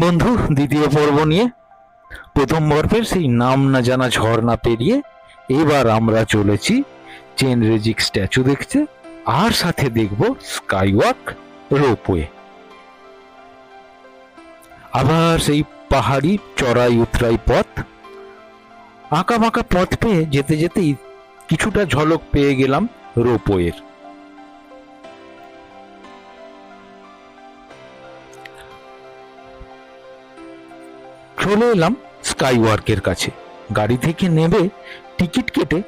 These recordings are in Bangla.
বন্ধু, দ্বিতীয় পর্ব নিয়ে। প্রথম পর্বের সেই নাম না জানা ঝর্ণা পেরিয়ে এবার আমরা চলেছি চেন রেজিক স্ট্যাচু দেখতে, আর সাথে দেখব স্কাইওয়াক রোপওয়ে। আবার সেই পাহাড়ি চড়াই উতরাই পথ, আঁকা বাঁকা পথ পেয়ে যেতে যেতেই কিছুটা ঝলক পেয়ে গেলাম রোপওয়ের। চলে এলাম স্কাইওয়ার্কের কাছে। গাড়ি থেকে নেমে টিকিট কেটে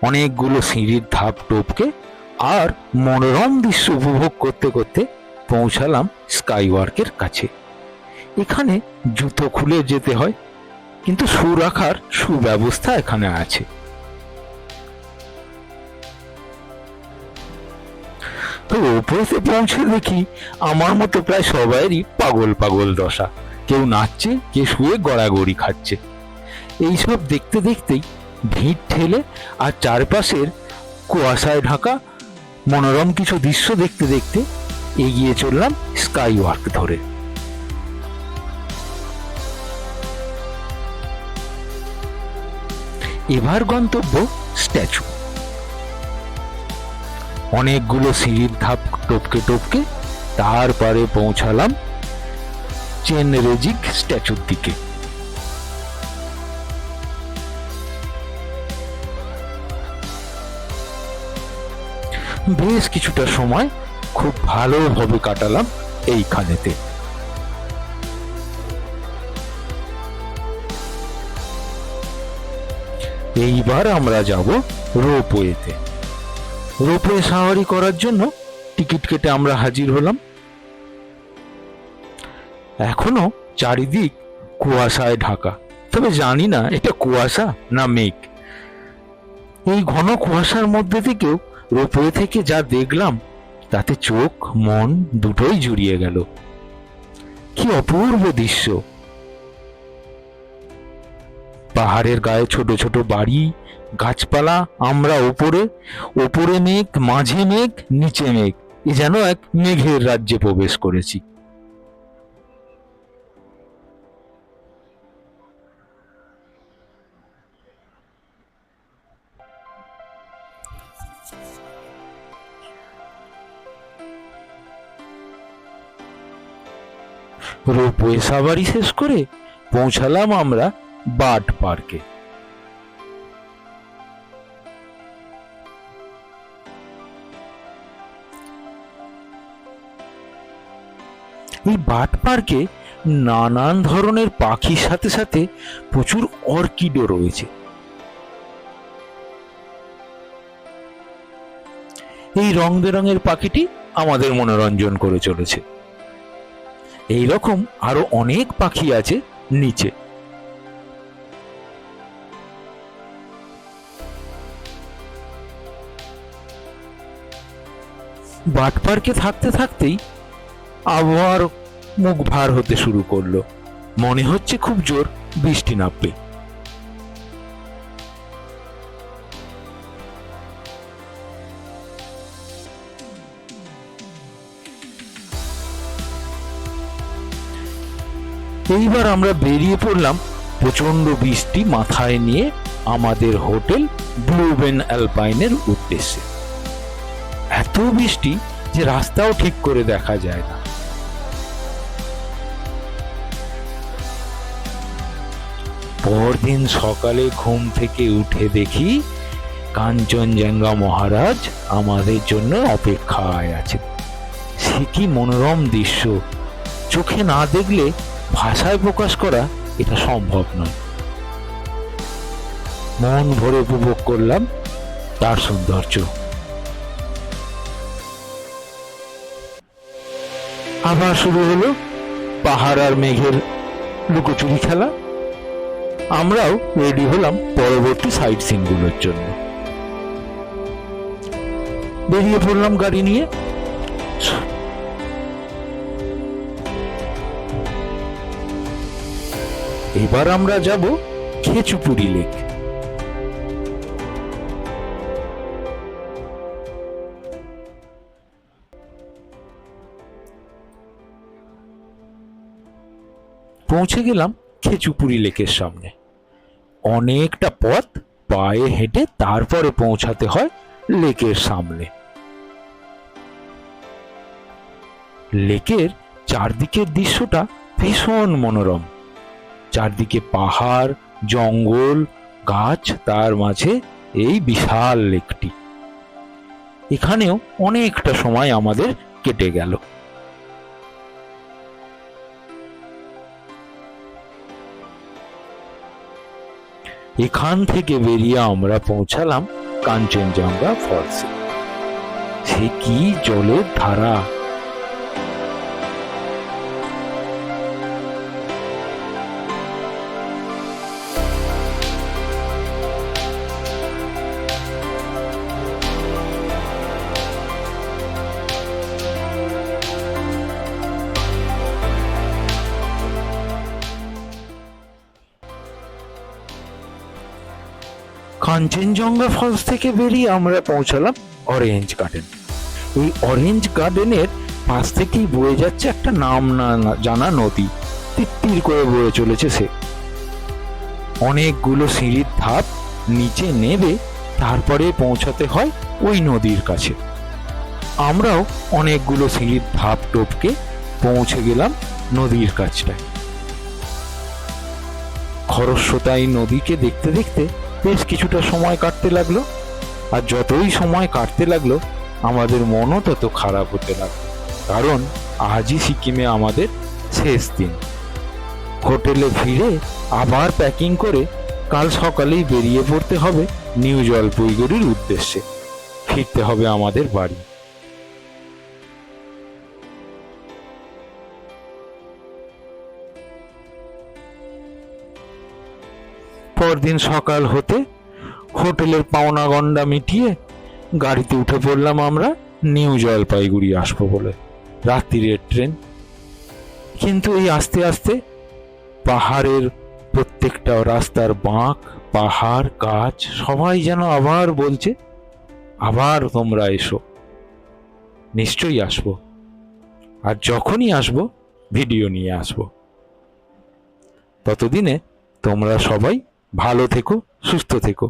অনেকগুলো সিঁড়ির ধাপ টপকে আর মনোরম দৃশ্য উপভোগ করতে করতে পৌঁছালাম স্কাইওয়ার্কের কাছে। এখানে জুতো খুলে যেতে হয়, কিন্তু শু রাখার সুব্যবস্থা এখানে আছে। তো ওপরে পৌঁছে দেখি আমার মতো প্রায় সবাইরই পাগল পাগল দশা। কেউ নাচছে, কেউ শুয়ে গড়াগড়ি খাচ্ছে। এইসব দেখতে দেখতেই ভিড় ঠেলে আর চারপাশের কুয়াশায় ঢাকা মনোরম কিছু দৃশ্য দেখতে দেখতে এগিয়ে চললাম স্কাইওয়াক ধরে। এবার গন্তব্য স্ট্যাচু। অনেকগুলো সিঁড়ির ধাপ টপকে টপকে তারপরে পৌঁছালাম চেন রেজিক স্ট্যাচুর দিকে। বেশ কিছুটা সময় খুব ভালোভাবে কাটালাম এইখানেতে। এইবার আমরা যাব রোপওয়েতে। রোপওয়ে সাওয়ারি করার জন্য টিকিট কেটে আমরা হাজির হলাম। এখনো চারিদিক কুয়াশায় ঢাকা, তবে জানি না এটা কুয়াশা না মেঘ। এই ঘন কুয়াশার মধ্যে থেকেও রোপওয়ে থেকে যা দেখলাম তাতে চোখ মন দুটোই জুড়িয়ে গেল। কি অপূর্ব দৃশ্য! পাহাড়ের গায়ে ছোট ছোট বাড়ি, গাছপালা, আমরা ওপরে, ওপরে মেঘ, মাঝে মেঘ, নিচে মেঘ। এ যেন এক মেঘের রাজ্যে প্রবেশ করেছি। রোপওয়ে সাফারি শেষ করে পৌঁছালাম আমরা বার্ড পার্কে। এই বার্ড পার্কে নানান ধরনের পাখির সাথে সাথে প্রচুর অর্কিডও রয়েছে। এই রং বেরঙের পাখিটি আমাদের মনোরঞ্জন করে চলেছে। এই রকম আরো অনেক পাখি আছে নিচে। বার্ড পার্কে থাকতে থাকতেই আবহাওয়ার মুখ ভার হতে শুরু করলো। মনে হচ্ছে খুব জোর বৃষ্টি নামবে। এইবার আমরা বেরিয়ে পড়লাম প্রচন্ড বৃষ্টি মাথায় নিয়ে আমাদের হোটেল ব্লুবেন অ্যালপাইনের উদ্দেশ্যে। এত বৃষ্টি যে রাস্তাও ঠিক করে দেখা যায় না। পরদিন সকালে ঘুম থেকে উঠে দেখি কাঞ্চনজঙ্ঘা মহারাজ আমাদের জন্য অপেক্ষায় আছে। সে কি মনোরম দৃশ্য! চোখে না দেখলে ভাষায় প্রকাশ করা এটা সম্ভব নয়। মন ভরে উপভোগ করলাম তার সৌন্দর্য। আবার শুরু হলো পাহাড় আর মেঘের লুকোচুরি খেলা। আমরাও রেডি হলাম পরবর্তী সাইট সিন গুলোর জন্য। বেরিয়ে পড়লাম গাড়ি নিয়ে। এবার আমরা যাব খেচুপুরি লেক। পৌঁছে গেলাম খেচুপুরি লেকের সামনে। অনেকটা পথ পায়ে হেঁটে তারপরে পৌঁছাতে হয় লেকের সামনে। লেকের চারদিকের দৃশ্যটা ভীষণ মনোরম। চারদিকে পাহাড়, জঙ্গল, গাছ, তার মাঝে এই বিশাল লেকটি। এখানেও অনেকটা সময় আমাদের কেটে গেল। এখান থেকে বেরিয়ে আমরা পৌঁছালাম কাঞ্চনজঙ্ঘা ফলসে। সে কি জলের ধারা! কাঞ্চনজঙ্ঘা ফলস থেকে বেরিয়ে আমরা পৌঁছালাম অরেঞ্জ গার্ডেন। এই অরেঞ্জ গার্ডেনের পাশ থেকেই বয়ে যাচ্ছে একটা নাম না জানা নদী। তিত্তির করে বয়ে চলেছে সে। অনেকগুলো সিঁড়ির ধাপ নিচে নেবে তারপরে পৌঁছাতে হয় ওই নদীর কাছে। আমরাও অনেকগুলো সিঁড়ির ধাপ টপকে পৌঁছে গেলাম নদীর কাছটায়। খরস্রোতাই নদীকে দেখতে দেখতে বেশ কিছুটা সময় কাটতে লাগলো। আর যতই সময় কাটতে লাগলো আমাদের মনও তত খারাপ হতে লাগলো, কারণ আজই সিকিমে আমাদের শেষ দিন। হোটেলে ফিরে আবার প্যাকিং করে কাল সকালেই বেরিয়ে পড়তে হবে নিউ জলপাইগুড়ির উদ্দেশ্যে। ফিরতে হবে আমাদের বাড়ি। পরদিন সকাল হতে হোটেলের পাওনা গন্ডা মিটিয়ে গাড়িতে উঠে পড়লাম আমরা নিউ জলপাইগুড়ি আসবো বলে। রাত্রিরের ট্রেন। কিন্তু এই আস্তে আস্তে পাহাড়ের প্রত্যেকটা রাস্তার বাঁক, পাহাড়, গাছ সবাই যেন আবার বলছে, আবার তোমরা এসো। নিশ্চয়ই আসবো, আর যখনই আসবো ভিডিও নিয়ে আসবো। ততদিনে তোমরা সবাই ভালো থেকো, সুস্থ থেকো।